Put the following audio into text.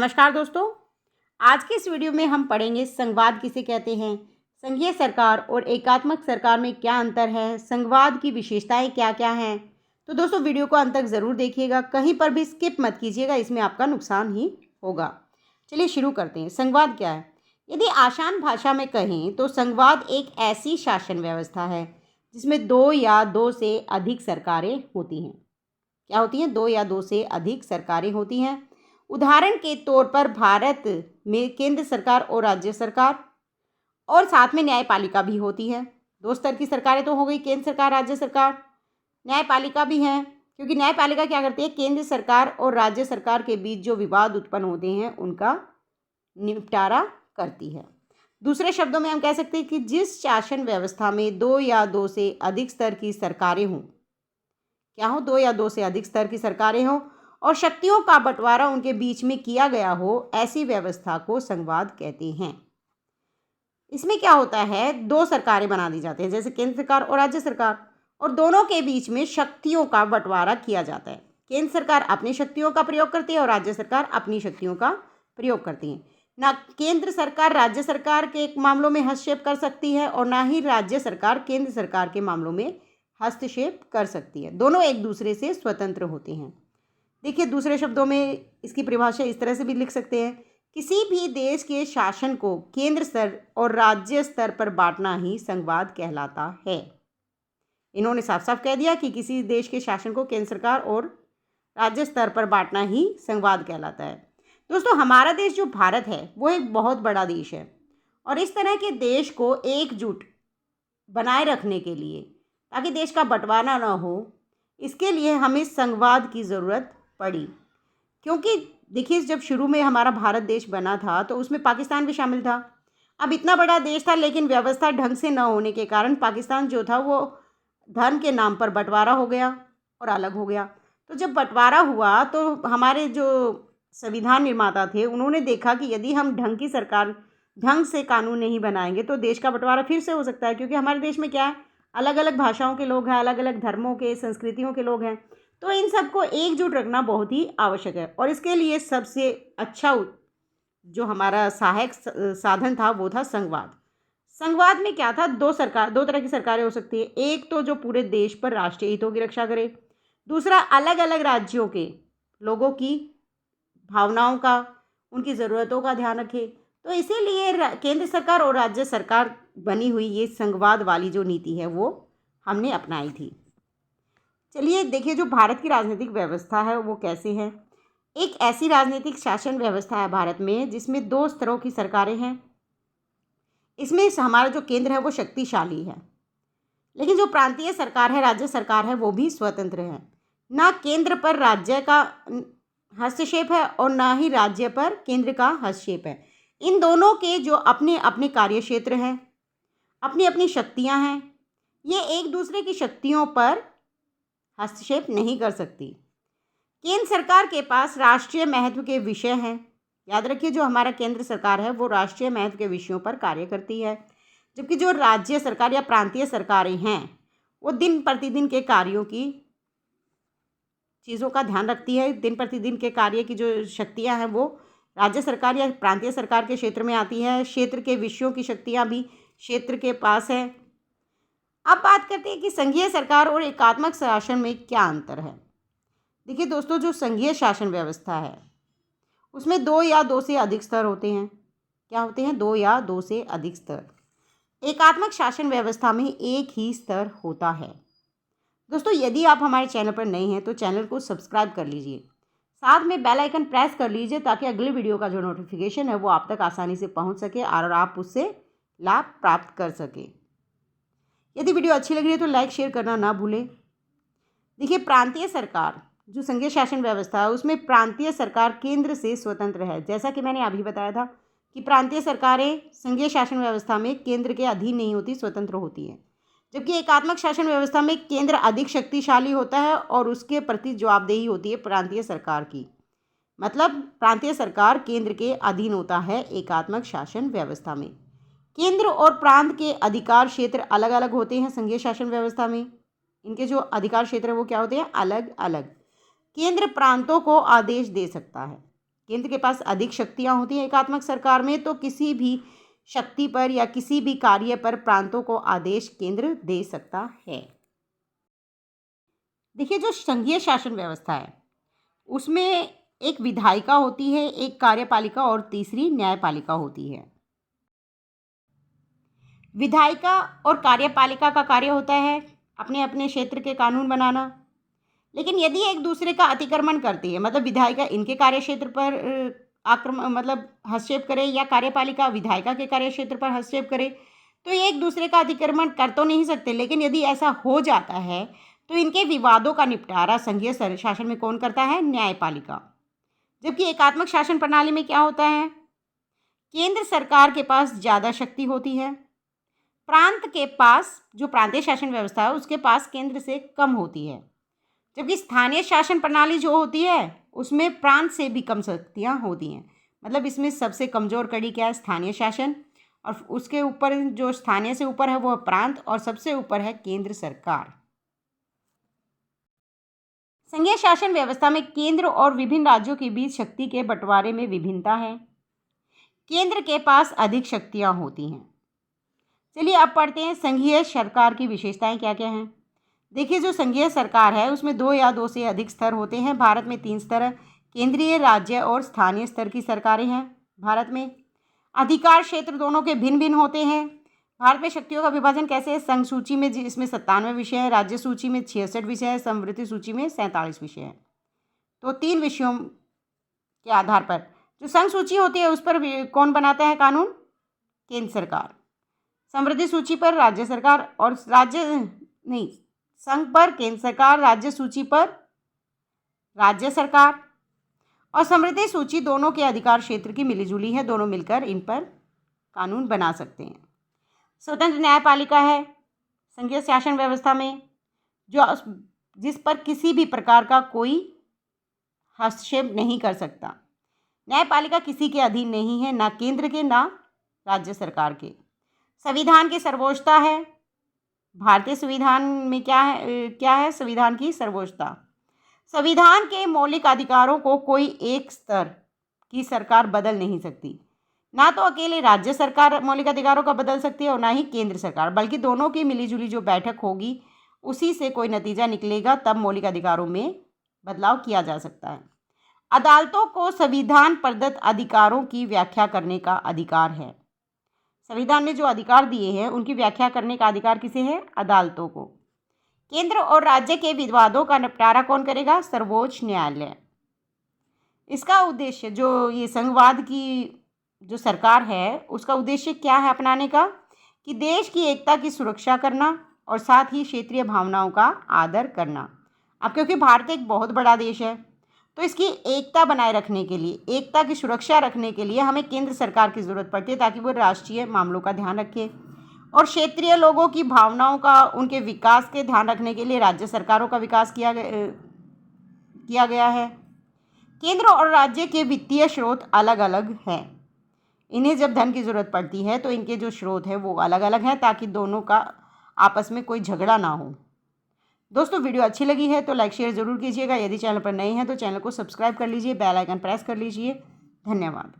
नमस्कार दोस्तों, आज के इस वीडियो में हम पढ़ेंगे संघवाद किसे कहते हैं, संघीय सरकार और एकात्मक सरकार में क्या अंतर है, संघवाद की विशेषताएं क्या क्या हैं। तो दोस्तों वीडियो को अंत तक ज़रूर देखिएगा, कहीं पर भी स्किप मत कीजिएगा, इसमें आपका नुकसान ही होगा। चलिए शुरू करते हैं। संघवाद क्या है? यदि आसान भाषा में कहें तो संघवाद एक ऐसी शासन व्यवस्था है जिसमें दो या दो से अधिक सरकारें होती हैं। क्या होती हैं? दो या दो से अधिक सरकारें होती हैं। उदाहरण के तौर पर भारत में केंद्र सरकार और राज्य सरकार और साथ में न्यायपालिका भी होती है। दो स्तर की सरकारें तो हो गई, केंद्र सरकार, राज्य सरकार। न्यायपालिका भी है, क्योंकि न्यायपालिका क्या करती है? केंद्र सरकार और राज्य सरकार के बीच जो विवाद उत्पन्न होते हैं उनका निपटारा करती है। दूसरे शब्दों में हम कह सकते हैं कि जिस शासन व्यवस्था में दो या दो से अधिक स्तर की सरकारें हों, क्या हो? दो या दो से अधिक स्तर की सरकारें हों और शक्तियों का बंटवारा उनके बीच में किया गया हो, ऐसी व्यवस्था को संघवाद कहते हैं। इसमें क्या होता है? दो सरकारें बना दी जाती हैं, जैसे केंद्र सरकार और राज्य सरकार, और दोनों के बीच में शक्तियों का बंटवारा किया जाता है। केंद्र सरकार अपनी शक्तियों का प्रयोग करती है और राज्य सरकार अपनी शक्तियों का प्रयोग करती है। ना केंद्र सरकार राज्य सरकार के मामलों में हस्तक्षेप कर सकती है और ना ही राज्य सरकार केंद्र सरकार के मामलों में हस्तक्षेप कर सकती है। दोनों एक दूसरे से स्वतंत्र होते हैं। देखिए, दूसरे शब्दों में इसकी परिभाषा इस तरह से भी लिख सकते हैं, किसी भी देश के शासन को केंद्र स्तर और राज्य स्तर पर बांटना ही संघवाद कहलाता है। इन्होंने साफ साफ कह दिया कि किसी देश के शासन को केंद्र सरकार और राज्य स्तर पर बांटना ही संघवाद कहलाता है। दोस्तों, हमारा देश जो भारत है वो एक बहुत बड़ा देश है और इस तरह के देश को एकजुट बनाए रखने के लिए, ताकि देश का बंटवारा ना हो, इसके लिए हमें संघवाद की ज़रूरत पड़ी। क्योंकि देखिए, जब शुरू में हमारा भारत देश बना था तो उसमें पाकिस्तान भी शामिल था। अब इतना बड़ा देश था, लेकिन व्यवस्था ढंग से न होने के कारण पाकिस्तान जो था वो धर्म के नाम पर बंटवारा हो गया और अलग हो गया। तो जब बंटवारा हुआ तो हमारे जो संविधान निर्माता थे उन्होंने देखा कि यदि हम ढंग से कानून नहीं बनाएंगे तो देश का बंटवारा फिर से हो सकता है, क्योंकि हमारे देश में क्या है, अलग अलग भाषाओं के लोग हैं, अलग अलग धर्मों के, संस्कृतियों के लोग हैं। तो इन सबको एकजुट रखना बहुत ही आवश्यक है और इसके लिए सबसे अच्छा जो हमारा सहायक साधन था वो था संघवाद। संघवाद में क्या था? दो तरह की सरकारें हो सकती है। एक तो जो पूरे देश पर राष्ट्रीय हितों की रक्षा करे, दूसरा अलग अलग राज्यों के लोगों की भावनाओं का, उनकी ज़रूरतों का ध्यान रखे। तो इसीलिए केंद्र सरकार और राज्य सरकार बनी हुई ये संघवाद वाली जो नीति है वो हमने अपनाई थी। चलिए देखिए, जो भारत की राजनीतिक व्यवस्था है वो कैसे है। एक ऐसी राजनीतिक शासन व्यवस्था है भारत में जिसमें दो स्तरों की सरकारें हैं। इसमें हमारा जो केंद्र है वो शक्तिशाली है, लेकिन जो प्रांतीय सरकार है, राज्य सरकार है, वो भी स्वतंत्र है। ना केंद्र पर राज्य का हस्तक्षेप है और ना ही राज्य पर केंद्र का हस्तक्षेप है। इन दोनों के जो अपने अपने कार्य क्षेत्र हैं, अपनी अपनी शक्तियां हैं, ये एक दूसरे की शक्तियों पर हस्तक्षेप नहीं कर सकती। केंद्र सरकार के पास राष्ट्रीय महत्व के विषय हैं। याद रखिए, जो हमारा केंद्र सरकार है वो राष्ट्रीय महत्व के विषयों पर कार्य करती है, जबकि जो राज्य सरकार या प्रांतीय सरकारें हैं वो दिन प्रतिदिन के कार्यों की चीज़ों का ध्यान रखती है। दिन प्रतिदिन के कार्य की जो शक्तियां हैं वो राज्य सरकार या प्रांतीय सरकार के क्षेत्र में आती है। क्षेत्र के विषयों की शक्तियां भी क्षेत्र के पास है। अब बात करते हैं कि संघीय सरकार और एकात्मक शासन में क्या अंतर है। देखिए दोस्तों, जो संघीय शासन व्यवस्था है उसमें दो या दो से अधिक स्तर होते हैं। क्या होते हैं? दो या दो से अधिक स्तर। एकात्मक शासन व्यवस्था में एक ही स्तर होता है। दोस्तों, यदि आप हमारे चैनल पर नए हैं तो चैनल को सब्सक्राइब कर लीजिए, साथ में बेल आइकन प्रेस कर लीजिए ताकि अगले वीडियो का जो नोटिफिकेशन है वो आप तक आसानी से पहुंच सके और आप उससे लाभ प्राप्त कर सके। यदि वीडियो अच्छी लग रही है तो लाइक शेयर करना ना भूलें। देखिए, प्रांतीय सरकार जो संघीय शासन व्यवस्था है उसमें प्रांतीय सरकार केंद्र से स्वतंत्र है। जैसा कि मैंने अभी बताया था कि प्रांतीय सरकारें संघीय शासन व्यवस्था में केंद्र के अधीन नहीं होती, स्वतंत्र होती हैं, जबकि एकात्मक शासन व्यवस्था में केंद्र अधिक शक्तिशाली होता है और उसके प्रति जवाबदेही होती है प्रांतीय सरकार की। मतलब प्रांतीय सरकार केंद्र के अधीन होता है एकात्मक शासन व्यवस्था में। केंद्र और प्रांत के अधिकार क्षेत्र अलग अलग होते हैं संघीय शासन व्यवस्था में। इनके जो अधिकार क्षेत्र है वो क्या होते हैं? अलग अलग। केंद्र प्रांतों को आदेश दे सकता है। केंद्र के पास अधिक शक्तियाँ होती हैं एकात्मक सरकार में, तो किसी भी शक्ति पर या किसी भी कार्य पर प्रांतों को आदेश केंद्र दे सकता है। देखिए, जो संघीय शासन व्यवस्था है उसमें एक विधायिका होती है, एक कार्यपालिका और तीसरी न्यायपालिका होती है। विधायिका और कार्यपालिका का कार्य होता है अपने अपने क्षेत्र के कानून बनाना, लेकिन यदि एक दूसरे का अतिक्रमण करती है, मतलब विधायिका इनके कार्यक्षेत्र पर आक्रमण मतलब हस्तक्षेप करे या कार्यपालिका विधायिका के कार्यक्षेत्र पर हस्तक्षेप करे, तो ये एक दूसरे का अतिक्रमण कर तो नहीं सकते, लेकिन यदि ऐसा हो जाता है तो इनके विवादों का निपटारा संघीय शासन में कौन करता है? न्यायपालिका। जबकि एकात्मक शासन प्रणाली में क्या होता है? केंद्र सरकार के पास ज़्यादा शक्ति होती है, प्रांत के पास, जो प्रांतीय शासन व्यवस्था है उसके पास केंद्र से कम होती है। जबकि स्थानीय शासन प्रणाली जो होती है उसमें प्रांत से भी कम शक्तियाँ होती हैं। मतलब इसमें सबसे कमज़ोर कड़ी क्या है? स्थानीय शासन, और उसके ऊपर जो स्थानीय से ऊपर है वो प्रांत, और सबसे ऊपर है केंद्र सरकार। संघीय शासन व्यवस्था में केंद्र और विभिन्न राज्यों के बीच शक्ति के बंटवारे में विभिन्नता है। केंद्र के पास अधिक शक्तियाँ होती हैं। चलिए अब पढ़ते हैं संघीय सरकार की विशेषताएं क्या क्या हैं। देखिए, जो संघीय सरकार है उसमें 2 या 2 से अधिक स्तर होते हैं। भारत में 3 स्तर, केंद्रीय, राज्य और स्थानीय स्तर की सरकारें हैं। भारत में अधिकार क्षेत्र दोनों के भिन्न भिन्न होते हैं। भारत में शक्तियों का विभाजन कैसे है? संघ सूची में इसमें 97 विषय हैं, राज्य सूची में 66 विषय हैं, समवर्ती सूची में 47 विषय हैं। तो 3 विषयों के आधार पर जो संघ सूची होती है उस पर कौन बनाता है कानून? केंद्र सरकार। समवर्ती सूची पर राज्य सरकार, और संघ पर केंद्र सरकार, राज्य सूची पर राज्य सरकार, और समवर्ती सूची दोनों के अधिकार क्षेत्र की मिलीजुली है, दोनों मिलकर इन पर कानून बना सकते हैं। स्वतंत्र न्यायपालिका है संघीय शासन व्यवस्था में, जिस पर किसी भी प्रकार का कोई हस्तक्षेप नहीं कर सकता। न्यायपालिका किसी के अधीन नहीं है, ना केंद्र के ना राज्य सरकार के। संविधान की सर्वोच्चता है। भारतीय संविधान में क्या है? संविधान की सर्वोच्चता। संविधान के मौलिक अधिकारों को कोई एक स्तर की सरकार बदल नहीं सकती। ना तो अकेले राज्य सरकार मौलिक अधिकारों का बदल सकती है और ना ही केंद्र सरकार, बल्कि दोनों की मिलीजुली जो बैठक होगी उसी से कोई नतीजा निकलेगा, तब मौलिक अधिकारों में बदलाव किया जा सकता है। अदालतों को संविधान प्रदत्त अधिकारों की व्याख्या करने का अधिकार है। संविधान ने जो अधिकार दिए हैं उनकी व्याख्या करने का अधिकार किसे है? अदालतों को। केंद्र और राज्य के विवादों का निपटारा कौन करेगा? सर्वोच्च न्यायालय। इसका उद्देश्य, जो ये संघवाद की जो सरकार है उसका उद्देश्य क्या है अपनाने का? कि देश की एकता की सुरक्षा करना और साथ ही क्षेत्रीय भावनाओं का आदर करना। अब क्योंकि भारत एक बहुत बड़ा देश है तो इसकी एकता बनाए रखने के लिए, एकता की सुरक्षा रखने के लिए हमें केंद्र सरकार की ज़रूरत पड़ती है, ताकि वो राष्ट्रीय मामलों का ध्यान रखे, और क्षेत्रीय लोगों की भावनाओं का, उनके विकास के ध्यान रखने के लिए राज्य सरकारों का विकास किया गया है। केंद्र और राज्य के वित्तीय स्रोत अलग अलग हैं। इन्हें जब धन की ज़रूरत पड़ती है तो इनके जो स्रोत है वो अलग अलग हैं, ताकि दोनों का आपस में कोई झगड़ा ना हो। दोस्तों, वीडियो अच्छी लगी है तो लाइक शेयर ज़रूर कीजिएगा। यदि चैनल पर नए हैं तो चैनल को सब्सक्राइब कर लीजिए, बेल आइकन प्रेस कर लीजिए। धन्यवाद।